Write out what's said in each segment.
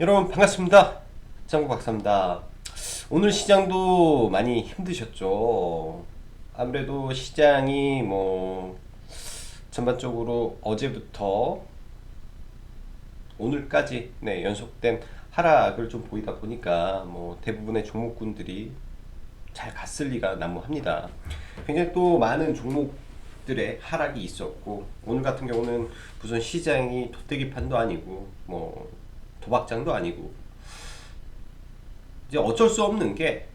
여러분 반갑습니다. 짱구 박사입니다. 오늘 시장도 많이 힘드셨죠? 아무래도 시장이 전반적으로 어제부터 오늘까지 연속된 하락을 좀 보이다 보니까 대부분의 종목군들이 잘 갔을 리가 난무합니다. 굉장히 또 많은 종목들의 하락이 있었고, 오늘 같은 경우는 무슨 시장이 도태기판도 아니고 도박장도 아니고, 이제 어쩔 수 없는 게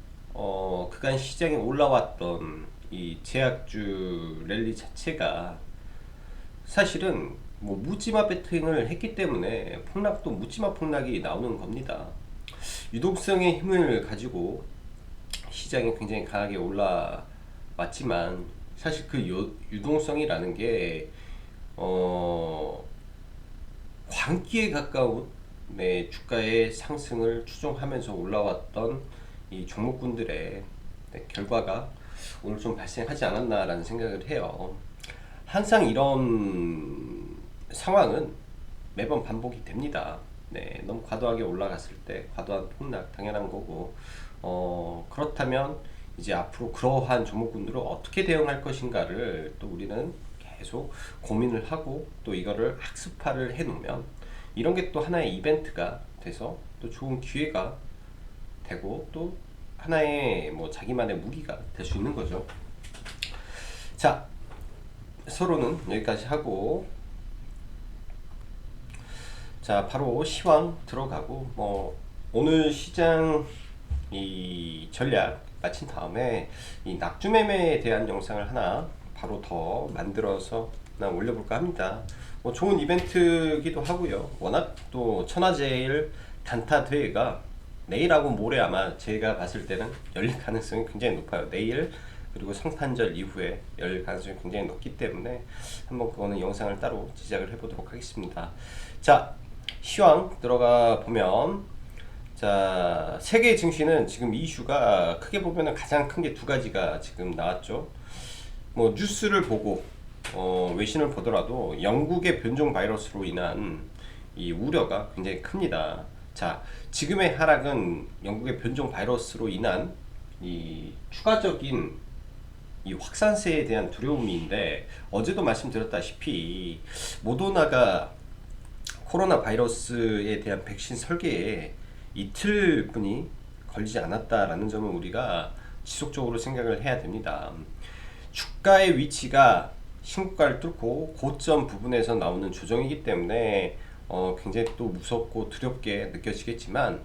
그간 시장에 올라왔던 이 제약주 랠리 자체가 사실은 묻지마 배팅을 했기 때문에 폭락도 묻지마 폭락이 나오는 겁니다. 유동성의 힘을 가지고 시장이 굉장히 강하게 올라왔지만, 사실 그 유동성이라는 게 광기에 가까운 주가의 상승을 추종하면서 올라왔던 이 종목군들의 결과가 오늘 좀 발생하지 않았나라는 생각을 해요. 항상 이런 상황은 매번 반복이 됩니다. 너무 과도하게 올라갔을 때 과도한 폭락 당연한 거고, 그렇다면 이제 앞으로 그러한 종목군들을 어떻게 대응할 것인가를 또 우리는 계속 고민을 하고, 또 이거를 학습화를 해 놓으면 이런 게 또 하나의 이벤트가 돼서 또 좋은 기회가 되고, 또 하나의 자기만의 무기가 될 수 있는 거죠. 자, 서로는 여기까지 하고, 자 바로 시황 들어가고, 오늘 시장 이 전략 마친 다음에 이 낙주 매매에 대한 영상을 하나 바로 더 만들어서 올려볼까 합니다. 좋은 이벤트기도 하고요. 워낙 또 천하제일 단타 대회가 내일하고 모레 아마 제가 봤을 때는 열릴 가능성이 굉장히 높아요. 내일 그리고 성탄절 이후에 열릴 가능성이 굉장히 높기 때문에 한번 그거는 영상을 따로 제작을 해보도록 하겠습니다. 자, 시황 들어가 보면, 자, 세계 증시는 지금 이슈가 크게 보면은 가장 큰 게 두 가지가 지금 나왔죠. 뉴스를 보고 외신을 보더라도 영국의 변종 바이러스로 인한 이 우려가 굉장히 큽니다. 자, 지금의 하락은 영국의 변종 바이러스로 인한 이 추가적인 이 확산세에 대한 두려움인데, 어제도 말씀드렸다시피 모더나가 코로나 바이러스에 대한 백신 설계에 이틀뿐이 걸리지 않았다라는 점을 우리가 지속적으로 생각을 해야 됩니다. 주가의 위치가 신고가를 뚫고 고점 부분에서 나오는 조정이기 때문에 굉장히 또 무섭고 두렵게 느껴지겠지만,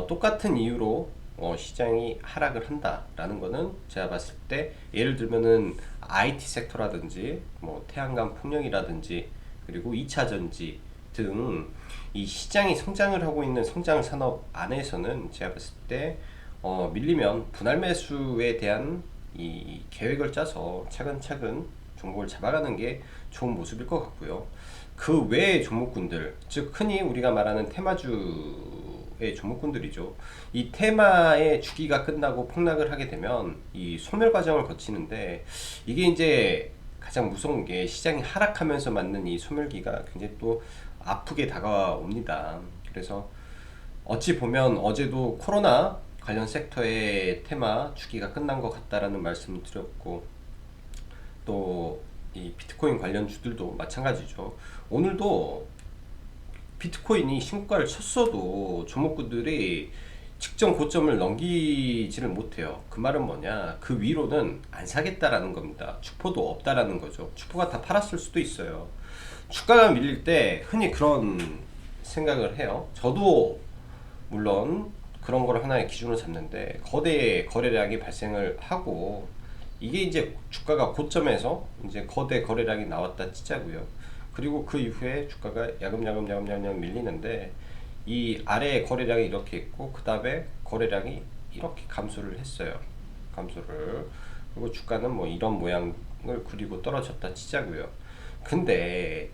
똑같은 이유로 시장이 하락을 한다라는 거는 제가 봤을 때, 예를 들면은 IT 섹터라든지 태양광 풍력이라든지 그리고 2차 전지 등 이 시장이 성장을 하고 있는 성장 산업 안에서는 제가 봤을 때 밀리면 분할 매수에 대한 이 계획을 짜서 차근차근 종목을 잡아가는 게 좋은 모습일 것 같고요. 그 외의 종목군들, 즉 흔히 우리가 말하는 테마주의 종목군들이죠. 이 테마의 주기가 끝나고 폭락을 하게 되면 이 소멸 과정을 거치는데, 이게 이제 가장 무서운 게 시장이 하락하면서 맞는 이 소멸기가 굉장히 또 아프게 다가옵니다. 그래서 어찌 보면 어제도 코로나 관련 섹터의 테마 주기가 끝난 것 같다라는 말씀을 드렸고, 또 이 비트코인 관련 주들도 마찬가지죠. 오늘도 비트코인이 신고가를 쳤어도 종목군들이 직전 고점을 넘기지를 못해요. 그 말은 뭐냐, 그 위로는 안 사겠다라는 겁니다. 주포도 없다라는 거죠. 주포가 다 팔았을 수도 있어요. 주가가 밀릴 때 흔히 그런 생각을 해요. 저도 물론 그런 걸 하나의 기준으로 잡는데, 거대 거래량이 발생을 하고, 이게 이제 주가가 고점에서 이제 거대 거래량이 나왔다 치자고요. 그리고 그 이후에 주가가 야금야금 밀리는데, 이 아래에 거래량이 이렇게 있고 그 다음에 거래량이 이렇게 감소를 했어요. 감소를. 그리고 주가는 이런 모양을 그리고 떨어졌다 치자고요. 근데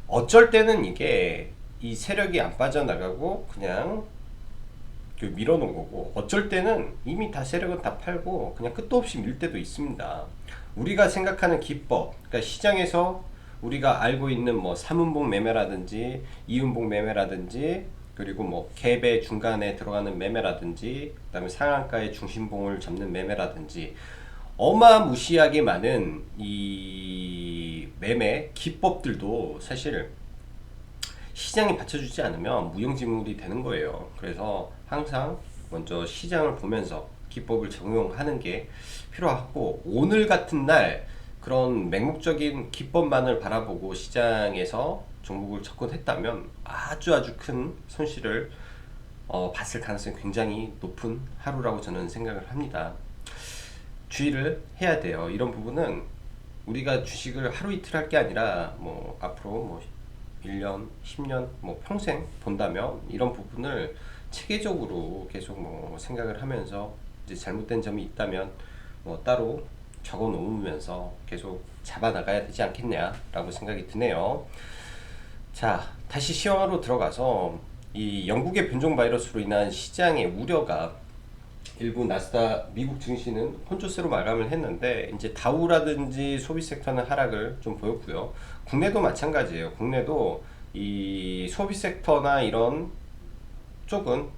어쩔 때는 이게 이 세력이 안 빠져나가고 그냥 밀어놓은 거고, 어쩔 때는 이미 다 세력은 다 팔고 그냥 끝도 없이 밀 때도 있습니다. 우리가 생각하는 기법, 그러니까 시장에서 우리가 알고 있는 3운봉 매매라든지 2운봉 매매라든지 그리고 뭐 갭의 중간에 들어가는 매매라든지 그다음에 상한가의 중심봉을 잡는 매매라든지 어마무시하게 많은 이 매매 기법들도 사실 시장이 받쳐주지 않으면 무용지물이 되는 거예요. 그래서 항상 먼저 시장을 보면서 기법을 적용하는 게 필요하고, 오늘 같은 날 그런 맹목적인 기법만을 바라보고 시장에서 종목을 접근했다면 아주 큰 손실을 봤을 가능성이 굉장히 높은 하루라고 저는 생각을 합니다. 주의를 해야 돼요. 이런 부분은 우리가 주식을 하루 이틀 할 게 아니라 뭐 앞으로 뭐 1년, 10년, 뭐 평생 본다면 이런 부분을 체계적으로 계속 뭐 생각을 하면서 이제 잘못된 점이 있다면 뭐 따로 적어 놓으면서 계속 잡아 나가야 되지 않겠냐라고 생각이 드네요. 자, 다시 시황으로 들어가서 이 영국의 변종 바이러스로 인한 시장의 우려가 일부 나스닥 미국 증시는 혼조세로 마감을 했는데, 이제 다우라든지 소비 섹터는 하락을 좀 보였고요. 국내도 마찬가지예요. 국내도 이 소비 섹터나 이런 쪽은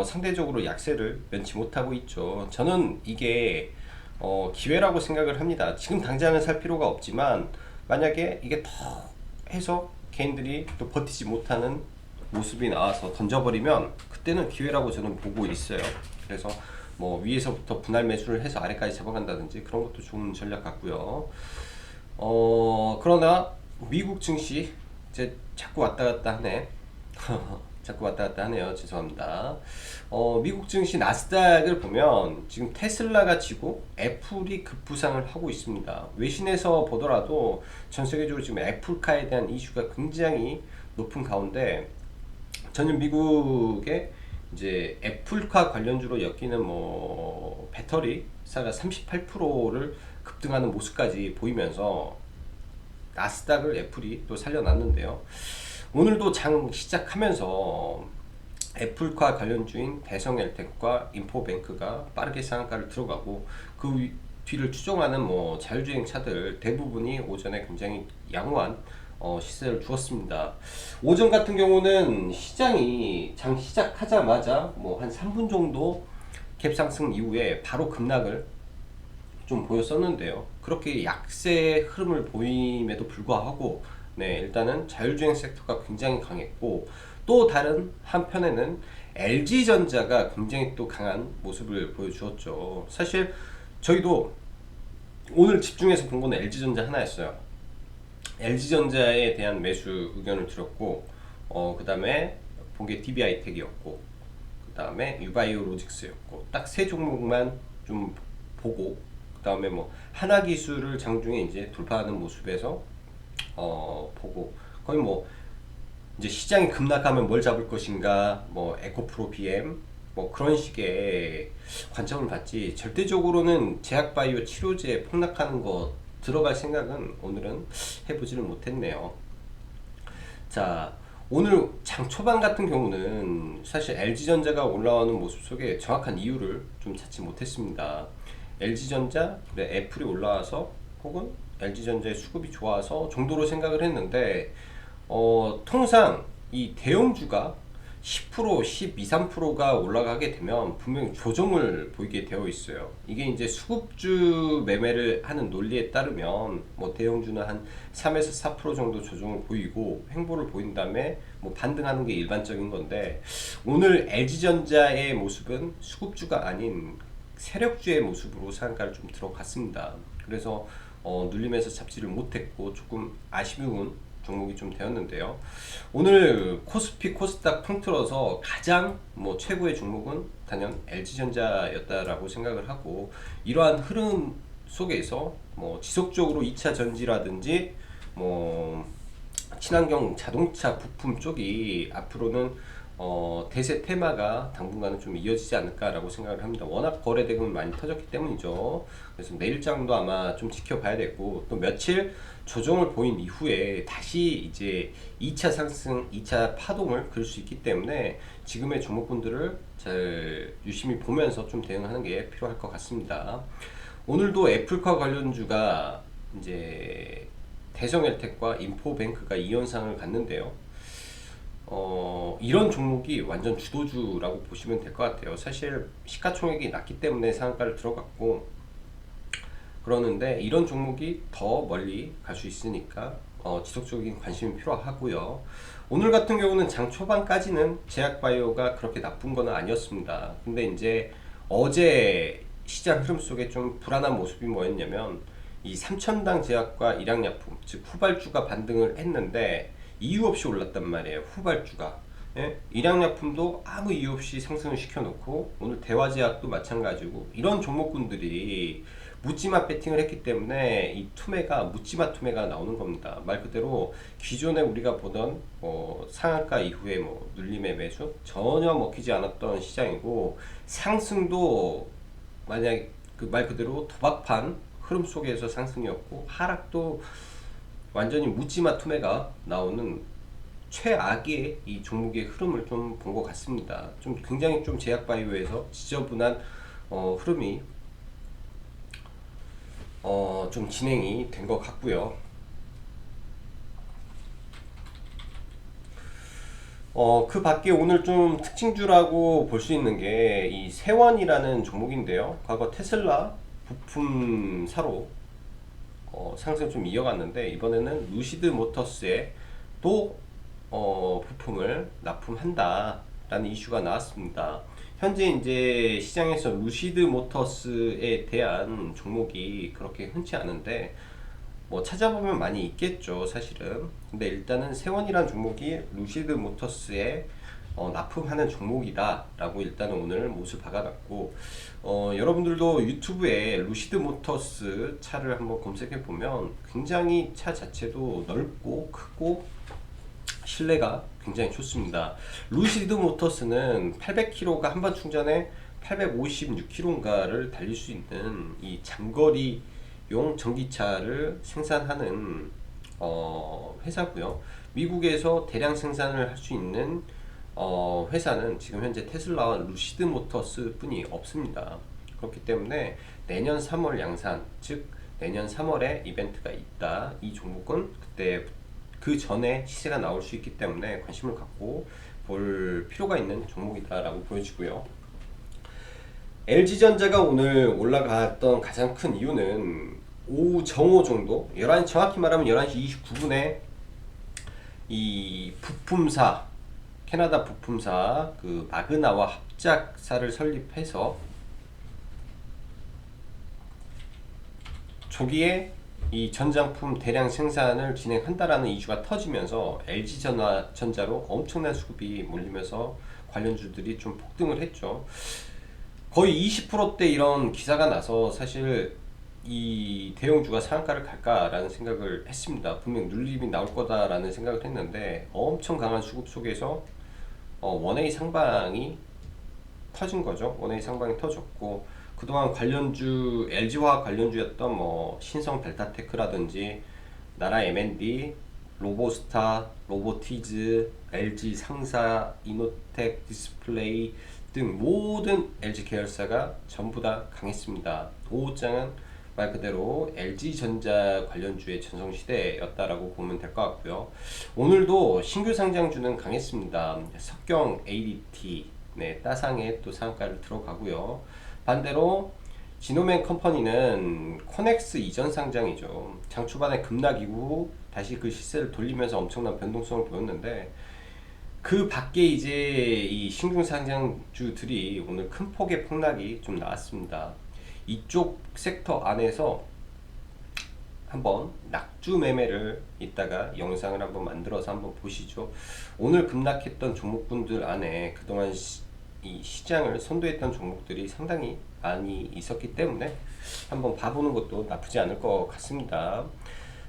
상대적으로 약세를 면치 못하고 있죠. 저는 이게 기회라고 생각을 합니다. 지금 당장은 살 필요가 없지만 만약에 이게 더 해서 개인들이 또 버티지 못하는 모습이 나와서 던져버리면 그때는 기회라고 저는 보고 있어요. 그래서 뭐 위에서부터 분할 매수를 해서 아래까지 잡아간다든지 그런 것도 좋은 전략 같고요. 그러나 미국 증시 이제 자꾸 왔다 갔다 하네. 자꾸 왔다 갔다 하네요. 죄송합니다. 미국 증시 나스닥을 보면 지금 테슬라가 지고 애플이 급부상을 하고 있습니다. 외신에서 보더라도 전 세계적으로 지금 애플카에 대한 이슈가 굉장히 높은 가운데, 저는 미국의 이제 애플카 관련주로 엮이는 뭐 배터리사가 38%를 급등하는 모습까지 보이면서 나스닥을 애플이 또 살려놨는데요. 오늘도 장 시작하면서 애플카 관련주인 대성엘텍과 인포뱅크가 빠르게 상한가를 들어가고, 그 뒤를 추종하는 뭐 자율주행 차들 대부분이 오전에 굉장히 양호한 시세를 주었습니다. 오전 같은 경우는 시장이 장 시작하자마자 뭐 한 3분 정도 갭 상승 이후에 바로 급락을 좀 보였었는데요. 그렇게 약세 흐름을 보임에도 불구하고 네, 일단은 자율주행 섹터가 굉장히 강했고, 또 다른 한편에는 LG전자가 굉장히 또 강한 모습을 보여주었죠. 사실 저희도 오늘 집중해서 본 거는 LG전자 하나였어요. LG전자에 대한 매수 의견을 드렸고, 그 다음에 본 게 DB하이텍이었고, 그 다음에 유바이오로직스였고, 딱 세 종목만 좀 보고, 그 다음에 뭐 하나기술을 장중에 이제 돌파하는 모습에서 보고, 거의 뭐 이제 시장이 급락하면 뭘 잡을 것인가, 뭐 에코프로 BM 뭐 그런 식의 관점을 받지, 절대적으로는 제약바이오 치료제 폭락하는 거 들어갈 생각은 오늘은 해보지를 못했네요. 자, 오늘 장 초반 같은 경우는 사실 LG전자가 올라오는 모습 속에 정확한 이유를 좀 찾지 못했습니다. LG전자, 그래 애플이 올라와서 혹은 LG전자의 수급이 좋아서 정도로 생각을 했는데, 통상 이 대형주가 10%, 12, 3%가 올라가게 되면 분명히 조정을 보이게 되어 있어요. 이게 이제 수급주 매매를 하는 논리에 따르면 뭐 대형주는 한 3에서 4% 정도 조정을 보이고 횡보를 보인 다음에 뭐 반등하는 게 일반적인 건데, 오늘 LG전자의 모습은 수급주가 아닌 세력주의 모습으로 상한가를 좀 들어갔습니다. 그래서 눌림에서 잡지를 못했고 조금 아쉬운 종목이 좀 되었는데요. 오늘 코스피 코스닥 통틀어서 가장 뭐 최고의 종목은 단연 LG전자였다라고 생각을 하고, 이러한 흐름 속에서 뭐 지속적으로 2차 전지라든지 뭐 친환경 자동차 부품 쪽이 앞으로는 대세 테마가 당분간은 좀 이어지지 않을까라고 생각을 합니다. 워낙 거래 대금이 많이 터졌기 때문이죠. 그래서 내일장도 아마 좀 지켜봐야 되고, 또 며칠 조정을 보인 이후에 다시 이제 2차 상승, 2차 파동을 그릴 수 있기 때문에 지금의 종목군들을 잘 유심히 보면서 좀 대응하는 게 필요할 것 같습니다. 오늘도 애플카 관련주가 이제 대성엘텍과 인포뱅크가 2연상을 갔는데요. 이런 종목이 완전 주도주라고 보시면 될 것 같아요. 사실 시가총액이 낮기 때문에 상한가를 들어갔고 그러는데 이런 종목이 더 멀리 갈 수 있으니까 지속적인 관심이 필요하고요. 오늘 같은 경우는 장 초반까지는 제약바이오가 그렇게 나쁜 건 아니었습니다. 근데 이제 어제 시장 흐름 속에 좀 불안한 모습이 뭐였냐면 이 삼천당 제약과 일양약품 즉 후발주가 반등을 했는데 이유 없이 올랐단 말이에요. 후발주가. 예? 일양약품도 아무 이유 없이 상승을 시켜놓고 오늘 대화제약도 마찬가지고 이런 종목군들이 묻지마 배팅을 했기 때문에 이 투매가 묻지마 투매가 나오는 겁니다. 말 그대로 기존에 우리가 보던 상한가 이후에 눌림의 매수 전혀 먹히지 않았던 시장이고 상승도 만약 그 말 그대로 도박판 흐름 속에서 상승이었고 하락도 완전히 묻지마 투매가 나오는 최악의 이 종목의 흐름을 좀 본 것 같습니다. 좀 굉장히 좀 제약바이오에서 지저분한 흐름이 좀 진행이 된 것 같고요. 그 밖에 오늘 좀 특징주라고 볼 수 있는 게 이 세원이라는 종목인데요. 과거 테슬라 부품사로 상승 좀 이어갔는데 이번에는 루시드 모터스에 또 부품을 납품한다 라는 이슈가 나왔습니다. 현재 이제 시장에서 루시드 모터스에 대한 종목이 그렇게 흔치 않은데 뭐 찾아보면 많이 있겠죠 사실은. 근데 일단은 세원이란 종목이 루시드 모터스에 납품하는 종목이다 라고 일단은 오늘 못을 박아놨고 여러분들도 유튜브에 루시드 모터스 차를 한번 검색해 보면 굉장히 차 자체도 넓고 크고 실내가 굉장히 좋습니다. 루시드 모터스는 800km가 한번 충전에 856km인가를 달릴 수 있는 이 장거리용 전기차를 생산하는 회사고요. 미국에서 대량 생산을 할 수 있는 회사는 지금 현재 테슬라와 루시드 모터스 뿐이 없습니다. 그렇기 때문에 내년 3월 양산, 즉 내년 3월에 이벤트가 있다. 이 종목은 그때 그 전에 시세가 나올 수 있기 때문에 관심을 갖고 볼 필요가 있는 종목이다라고 보여지고요. LG전자가 오늘 올라갔던 가장 큰 이유는 오후 정오 정도 11시 정확히 말하면 11시 29분에 이 부품사 캐나다 부품사 그 마그나와 합작사를 설립해서 조기에 이 전장품 대량 생산을 진행한다라는 이슈가 터지면서 LG전자로 엄청난 수급이 몰리면서 관련주들이 좀 폭등을 했죠. 거의 20%대 이런 기사가 나서 사실 이 대형주가 상한가를 갈까라는 생각을 했습니다. 분명 눌림이 나올 거다라는 생각을 했는데 엄청 강한 수급 속에서 원웨이 상방이 터진 거죠. 원웨이 상방이 터졌고 그동안 관련주 LG화학 관련주였던 뭐 신성 델타테크라든지 나라 M&D, 로보스타, 로보티즈, LG 상사, 이노텍 디스플레이 등 모든 LG 계열사가 전부 다 강했습니다. 오후장은 말 그대로 LG전자 관련주의 전성시대였다라고 보면 될 것 같고요. 오늘도 신규 상장주는 강했습니다. 석경 ADT, 따상에 또 상한가를 들어가고요. 반대로 지노맨 컴퍼니는 코넥스 이전 상장이죠. 장 초반에 급락이고 다시 그 시세를 돌리면서 엄청난 변동성을 보였는데 그 밖에 이제 이 신규 상장주들이 오늘 큰 폭의 폭락이 좀 나왔습니다. 이쪽 섹터 안에서 한번 낙주 매매를 이따가 영상을 한번 만들어서 한번 보시죠. 오늘 급락했던 종목군들 안에 그동안 이 시장을 선도했던 종목들이 상당히 많이 있었기 때문에 한번 봐보는 것도 나쁘지 않을 것 같습니다.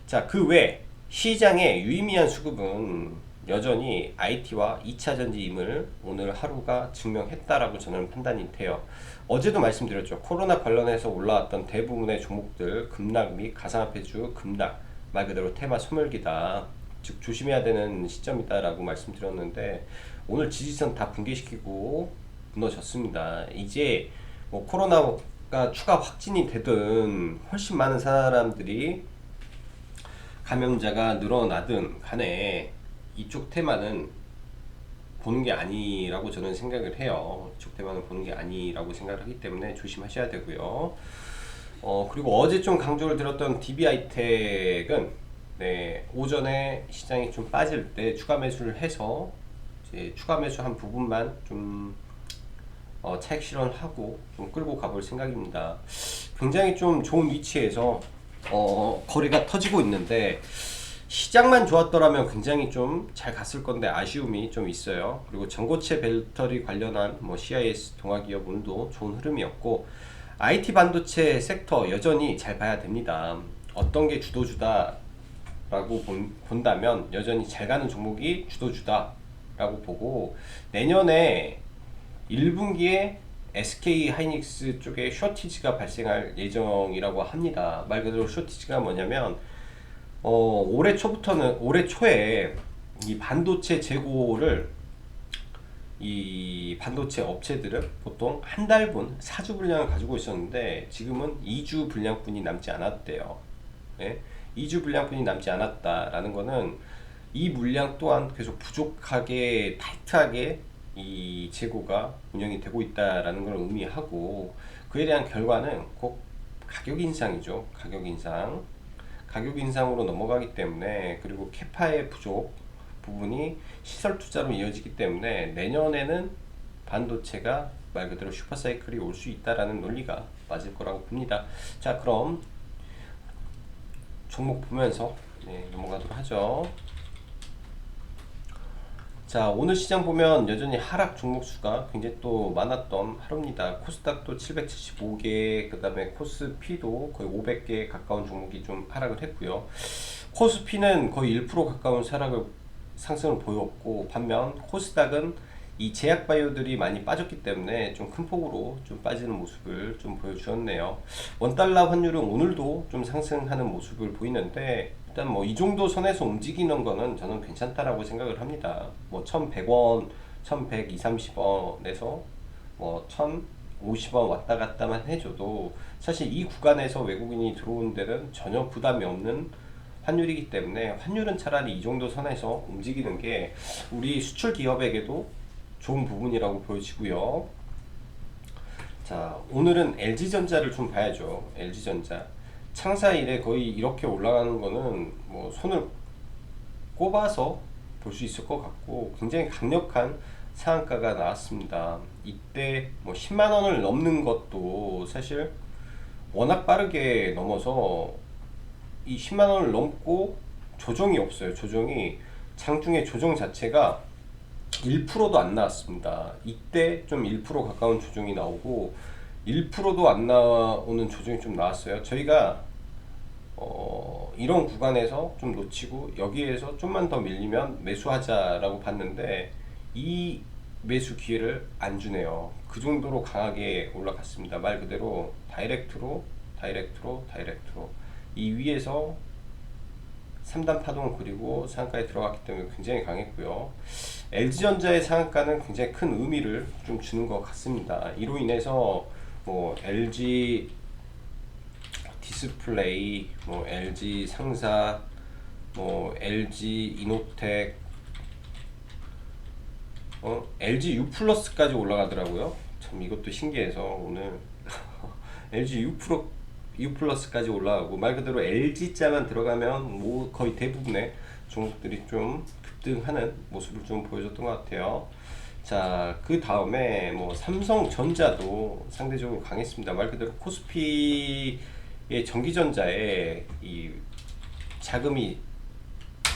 자, 그 외 시장의 유의미한 수급은 여전히 IT와 2차전지임을 오늘 하루가 증명했다라고 저는 판단이 돼요. 어제도 말씀드렸죠. 코로나 관련해서 올라왔던 대부분의 종목들 급락 및 가상화폐주 급락, 말 그대로 테마 소멸기다. 즉 조심해야 되는 시점이다라고 말씀드렸는데 오늘 지지선 다 붕괴시키고 무너졌습니다. 이제 뭐 코로나가 추가 확진이 되든 훨씬 많은 사람들이 감염자가 늘어나든 간에 이쪽 테마는 보는 게 아니라고 저는 생각을 해요. 이쪽 테마는 보는 게 아니라고 생각을 하기 때문에 조심하셔야 되고요. 그리고 어제 좀 강조를 드렸던 DB하이텍은 네, 오전에 시장이 좀 빠질 때 추가 매수를 해서 이제 추가 매수한 부분만 좀 차익 실현하고 좀 끌고 가볼 생각입니다. 굉장히 좀 좋은 위치에서 거래가 터지고 있는데 시장만 좋았더라면 굉장히 좀 잘 갔을 건데 아쉬움이 좀 있어요. 그리고 전고체 배터리 관련한 뭐 CIS 동화기업 오늘도 좋은 흐름이었고 IT 반도체 섹터 여전히 잘 봐야 됩니다. 어떤 게 주도주다 라고 본다면 여전히 잘 가는 종목이 주도주다 라고 보고 내년에 1분기에 SK 하이닉스 쪽에 쇼티지가 발생할 예정이라고 합니다. 말 그대로 쇼티지가 뭐냐면 올해 초에 이 반도체 재고를 이 반도체 업체들은 보통 한 달분 사주 분량을 가지고 있었는데 지금은 2주 분량뿐이 남지 않았대요. 네? 2주 분량뿐이 남지 않았다라는 거는 이 물량 또한 계속 부족하게 타이트하게 이 재고가 운영이 되고 있다라는 걸 의미하고 그에 대한 결과는 꼭 가격 인상이죠. 가격 인상으로 넘어가기 때문에 그리고 캐파의 부족 부분이 시설 투자로 이어지기 때문에 내년에는 반도체가 말 그대로 슈퍼사이클이 올 수 있다라는 논리가 맞을 거라고 봅니다. 자, 그럼 종목 보면서 넘어가도록 하죠. 자, 오늘 시장 보면 여전히 하락 종목 수가 굉장히 또 많았던 하루입니다. 코스닥도 775개, 그 다음에 코스피도 거의 500개 가까운 종목이 좀 하락을 했고요. 코스피는 거의 1% 가까운 상승을 보였고, 반면 코스닥은 이 제약바이오들이 많이 빠졌기 때문에 좀 큰 폭으로 좀 빠지는 모습을 좀 보여주었네요. 원달러 환율은 오늘도 좀 상승하는 모습을 보이는데 일단 뭐 이 정도 선에서 움직이는 거는 저는 괜찮다라고 생각을 합니다. 뭐 1100원, 1120, 30원에서 뭐 1050원 왔다 갔다만 해줘도 사실 이 구간에서 외국인이 들어오는 데는 전혀 부담이 없는 환율이기 때문에 환율은 차라리 이 정도 선에서 움직이는 게 우리 수출 기업에게도 좋은 부분이라고 보여지고요. 자, 오늘은 LG전자를 좀 봐야죠. LG전자 창사 이래 거의 이렇게 올라가는 거는 뭐 손을 꼽아서 볼 수 있을 것 같고 굉장히 강력한 상한가가 나왔습니다. 이때 뭐 10만 원을 넘는 것도 사실 워낙 빠르게 넘어서 이 10만 원을 넘고 조정이 없어요. 장중에 조정 자체가 1%도 안 나왔습니다. 이때 좀 1% 가까운 조정이 나오고 1%도 안 나오는 조정이 좀 나왔어요. 저희가 이런 구간에서 좀 놓치고 여기에서 좀만 더 밀리면 매수하자라고 봤는데 이 매수 기회를 안 주네요. 그 정도로 강하게 올라갔습니다. 말 그대로 다이렉트로 이 위에서 3단 파동을 그리고 상한가에 들어갔기 때문에 굉장히 강했고요. LG전자의 상한가는 굉장히 큰 의미를 좀 주는 것 같습니다. 이로 인해서 뭐 LG 디스플레이, 뭐 LG 상사, 뭐 LG 이노텍, LG U 플러스까지 올라가더라고요. 참 이것도 신기해서 오늘 LG U 플러스까지 올라가고 말 그대로 LG자만 들어가면 뭐 거의 대부분의 종목들이 좀 급등하는 모습을 좀 보여줬던 것 같아요. 자, 그 다음에 뭐 삼성전자도 상대적으로 강했습니다. 말 그대로 코스피의 전기전자에 이 자금이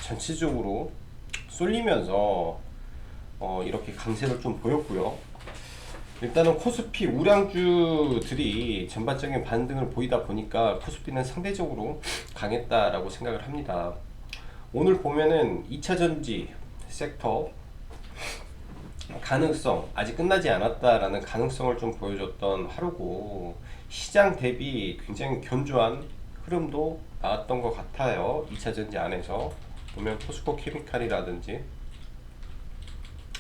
전체적으로 쏠리면서 이렇게 강세를 좀 보였고요. 일단은 코스피 우량주들이 전반적인 반등을 보이다 보니까 코스피는 상대적으로 강했다라고 생각을 합니다. 오늘 보면은 2차전지 섹터 가능성 아직 끝나지 않았다라는 가능성을 좀 보여줬던 하루고 시장 대비 굉장히 견조한 흐름도 나왔던 것 같아요. 2차전지 안에서 보면 포스코 케미칼이라든지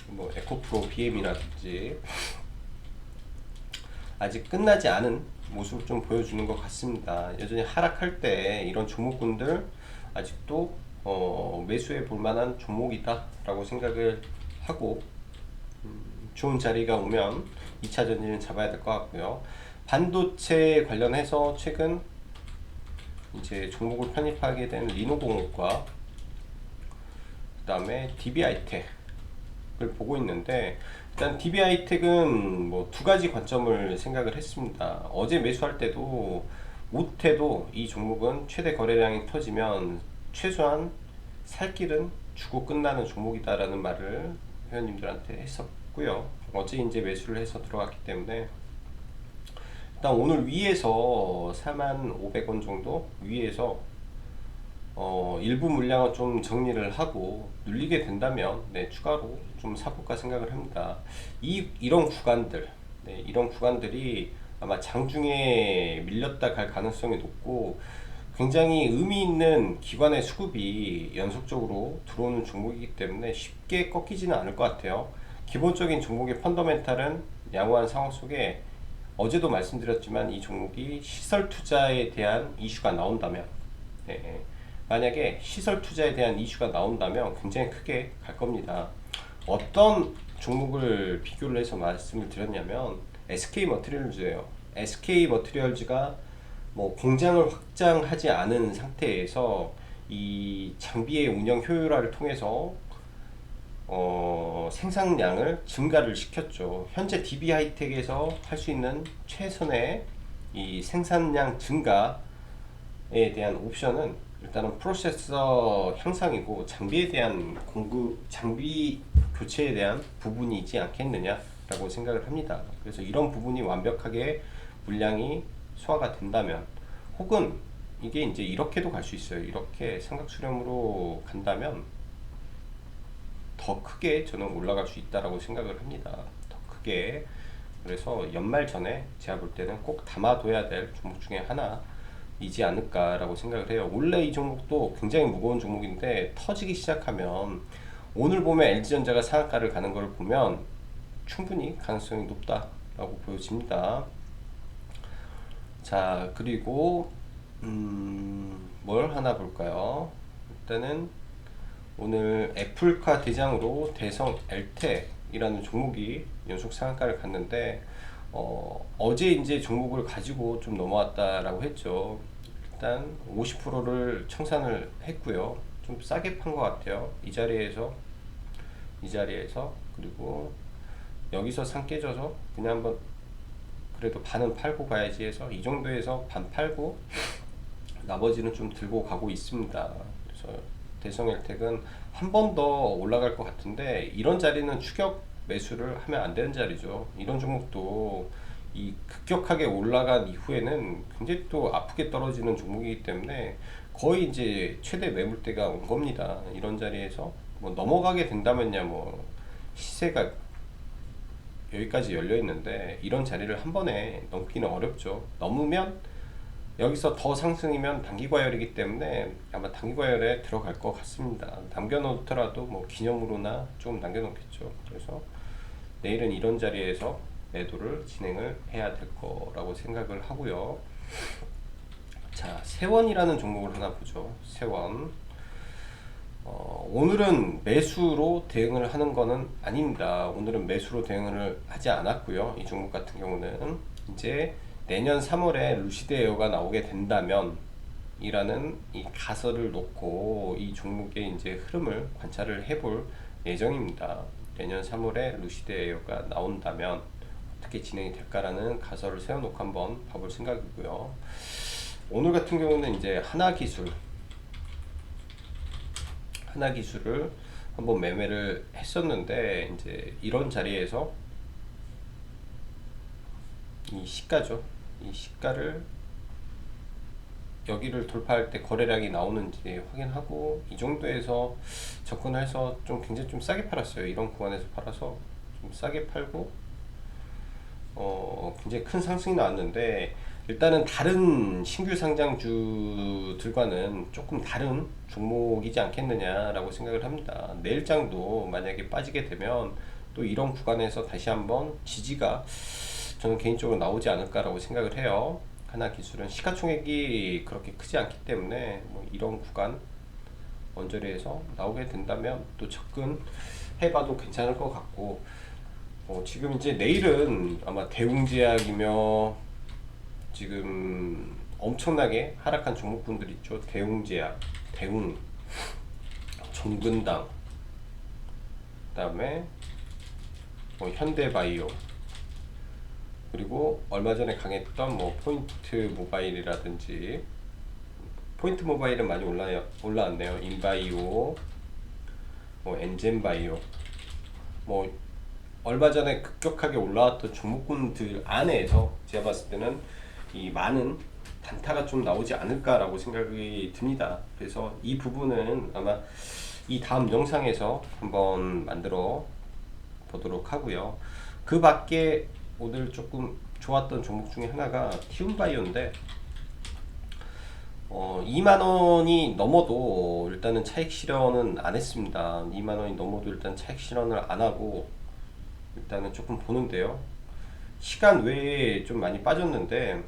뭐 에코프로 BM이라든지 아직 끝나지 않은 모습을 좀 보여주는 것 같습니다. 여전히 하락할 때 이런 종목군들 아직도 매수해 볼 만한 종목이다 라고 생각을 하고 좋은 자리가 오면 2차 전지는 잡아야 될 것 같고요. 반도체 관련해서 최근 이제 종목을 편입하게 된 리노공업과 그 다음에 DB하이텍을 보고 있는데, 일단 DB하이텍은 뭐 두 가지 관점을 생각을 했습니다. 어제 매수할 때도 못해도 이 종목은 최대 거래량이 터지면 최소한 살 길은 주고 끝나는 종목이다라는 말을 회원님들한테 했었고요. 어제 이제 매수를 해서 들어갔기 때문에 일단 오늘 위에서 45,500원 정도 위에서 일부 물량을 좀 정리를 하고 눌리게 된다면 네, 추가로 좀 사볼까 생각을 합니다. 이런 구간들, 네, 이런 구간들이 아마 장중에 밀렸다 갈 가능성이 높고 굉장히 의미 있는 기관의 수급이 연속적으로 들어오는 종목이기 때문에 쉽게 꺾이지는 않을 것 같아요. 기본적인 종목의 펀더멘탈은 양호한 상황 속에 어제도 말씀드렸지만 이 종목이 시설 투자에 대한 이슈가 나온다면, 네, 만약에 시설 투자에 대한 이슈가 나온다면 굉장히 크게 갈 겁니다. 어떤 종목을 비교를 해서 말씀을 드렸냐면 SK 머티리얼즈예요. SK 머티리얼즈가 뭐 공장을 확장하지 않은 상태에서 이 장비의 운영 효율화를 통해서 생산량을 증가를 시켰죠. 현재 DB 하이텍에서 할 수 있는 최선의 이 생산량 증가에 대한 옵션은 일단은 프로세서 향상이고 장비에 대한 장비 교체에 대한 부분이지 않겠느냐라고 생각을 합니다. 그래서 이런 부분이 완벽하게 물량이 소화가 된다면, 혹은 이게 이제 이렇게도 갈 수 있어요. 이렇게 삼각수렴으로 간다면 더 크게 저는 올라갈 수 있다라고 생각을 합니다. 더 크게. 그래서 연말 전에 제가 볼 때는 꼭 담아둬야 될 종목 중에 하나이지 않을까라고 생각을 해요. 원래 이 종목도 굉장히 무거운 종목인데 터지기 시작하면, 오늘 보면 LG전자가 상한가를 가는 걸 보면 충분히 가능성이 높다라고 보여집니다. 자, 그리고 뭘 하나 볼까요? 일단은 오늘 애플카 대장으로 대성 엘텍이라는 종목이 연속 상한가를 갔는데, 어제 이제 종목을 가지고 좀 넘어왔다라고 했죠. 일단 50%를 청산을 했고요. 좀 싸게 판 것 같아요. 이 자리에서 그리고 여기서 상 깨져서 그냥 한번 그래도 반은 팔고 가야지 해서 이 정도에서 반 팔고 나머지는 좀 들고 가고 있습니다. 그래서 대성엘텍은 한 번 더 올라갈 것 같은데, 이런 자리는 추격 매수를 하면 안 되는 자리죠. 이런 종목도 이 급격하게 올라간 이후에는 굉장히 또 아프게 떨어지는 종목이기 때문에 거의 이제 최대 매물대가 온 겁니다. 이런 자리에서 뭐 넘어가게 된다면야 뭐 시세가 여기까지 열려 있는데 이런 자리를 한 번에 넘기는 어렵죠. 넘으면 여기서 더 상승이면 단기과열이기 때문에 아마 단기과열에 들어갈 것 같습니다. 남겨놓더라도 뭐 기념으로나 좀 남겨놓겠죠. 그래서 내일은 이런 자리에서 매도를 진행을 해야 될 거라고 생각을 하고요. 자, 세원이라는 종목을 하나 보죠. 세원. 오늘은 매수로 대응을 하는 거는 아닙니다. 오늘은 매수로 대응을 하지 않았고요. 이 종목 같은 경우는 이제 내년 3월에 루시드 에어가 나오게 된다면 이라는 이 가설을 놓고 이 종목의 이제 흐름을 관찰을 해볼 예정입니다. 내년 3월에 루시드 에어가 나온다면 어떻게 진행이 될까라는 가설을 세워놓고 한번 봐볼 생각이고요. 오늘 같은 경우는 이제 하나기술을 한번 매매를 했었는데, 이제 이런 자리에서 이 시가죠. 이 시가를 여기를 돌파할 때 거래량이 나오는지 확인하고 이 정도에서 접근해서 좀 굉장히 좀 싸게 팔았어요. 이런 구간에서 팔아서 좀 싸게 팔고 굉장히 큰 상승이 나왔는데, 일단은 다른 신규 상장주들과는 조금 다른 종목이지 않겠느냐라고 생각을 합니다. 내일장도 만약에 빠지게 되면 또 이런 구간에서 다시 한번 지지가 저는 개인적으로 나오지 않을까라고 생각을 해요. 하나기술은 시가총액이 그렇게 크지 않기 때문에 뭐 이런 구간 언저리에서 나오게 된다면 또 접근해봐도 괜찮을 것 같고, 지금 이제 내일은 아마 대웅제약이며 지금 엄청나게 하락한 종목군들 있죠. 대웅제약, 대웅, 종근당, 그다음에 현대바이오, 그리고 얼마 전에 강했던 포인트 모바일이라든지, 포인트 모바일은 많이 올라왔네요. 인바이오, 엔젠바이오, 뭐 얼마 전에 급격하게 올라왔던 종목군들 안에서 제가 봤을 때는 이 많은 단타가 좀 나오지 않을까라고 생각이 듭니다. 그래서 이 부분은 아마 이 다음 영상에서 한번 만들어 보도록 하고요. 그 밖에 오늘 조금 좋았던 종목 중에 하나가 티움바이오인데 2만원이 넘어도 일단은 차익 실현은 안 했습니다. 2만원이 넘어도 일단 차익 실현을 안 하고 일단은 조금 보는데요. 시간 외에 좀 많이 빠졌는데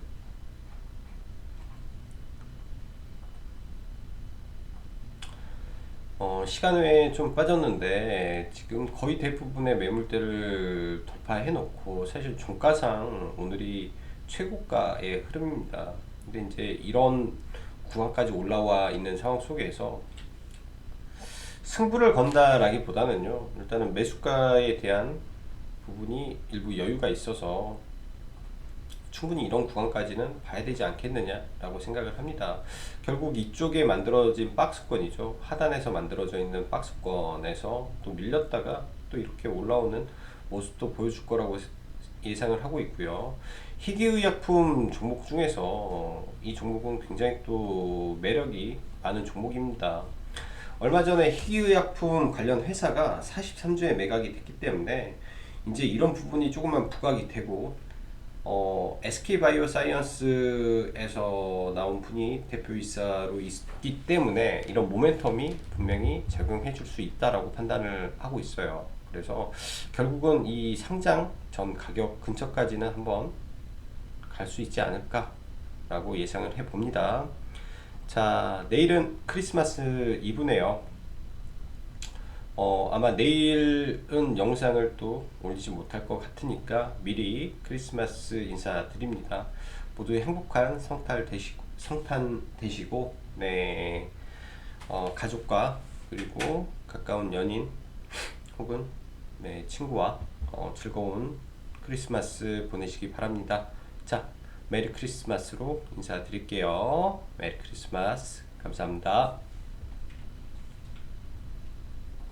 시간 외에 좀 빠졌는데 지금 거의 대부분의 매물대를 돌파해 놓고 사실 종가상 오늘이 최고가의 흐름입니다. 근데 이제 이런 구간까지 올라와 있는 상황 속에서 승부를 건다라기보다는요, 일단은 매수가에 대한 부분이 일부 여유가 있어서 충분히 이런 구간까지는 봐야 되지 않겠느냐라고 생각을 합니다. 결국 이쪽에 만들어진 박스권이죠. 하단에서 만들어져 있는 박스권에서 또 밀렸다가 또 이렇게 올라오는 모습도 보여줄 거라고 예상을 하고 있고요. 희귀의약품 종목 중에서 이 종목은 굉장히 또 매력이 많은 종목입니다. 얼마 전에 희귀의약품 관련 회사가 43주에 매각이 됐기 때문에 이제 이런 부분이 조금만 부각이 되고 SK바이오사이언스에서 나온 분이 대표이사로 있기 때문에 이런 모멘텀이 분명히 적용해 줄 수 있다라고 판단을 하고 있어요. 그래서 결국은 이 상장 전 가격 근처까지는 한번 갈 수 있지 않을까 라고 예상을 해 봅니다. 자, 내일은 크리스마스 이브네요. 아마 내일은 영상을 또 올리지 못할 것 같으니까 미리 크리스마스 인사드립니다. 모두 행복한 성탄 되시고, 네, 가족과 그리고 가까운 연인 혹은 네, 친구와 즐거운 크리스마스 보내시기 바랍니다. 자, 메리 크리스마스로 인사드릴게요. 메리 크리스마스. 감사합니다.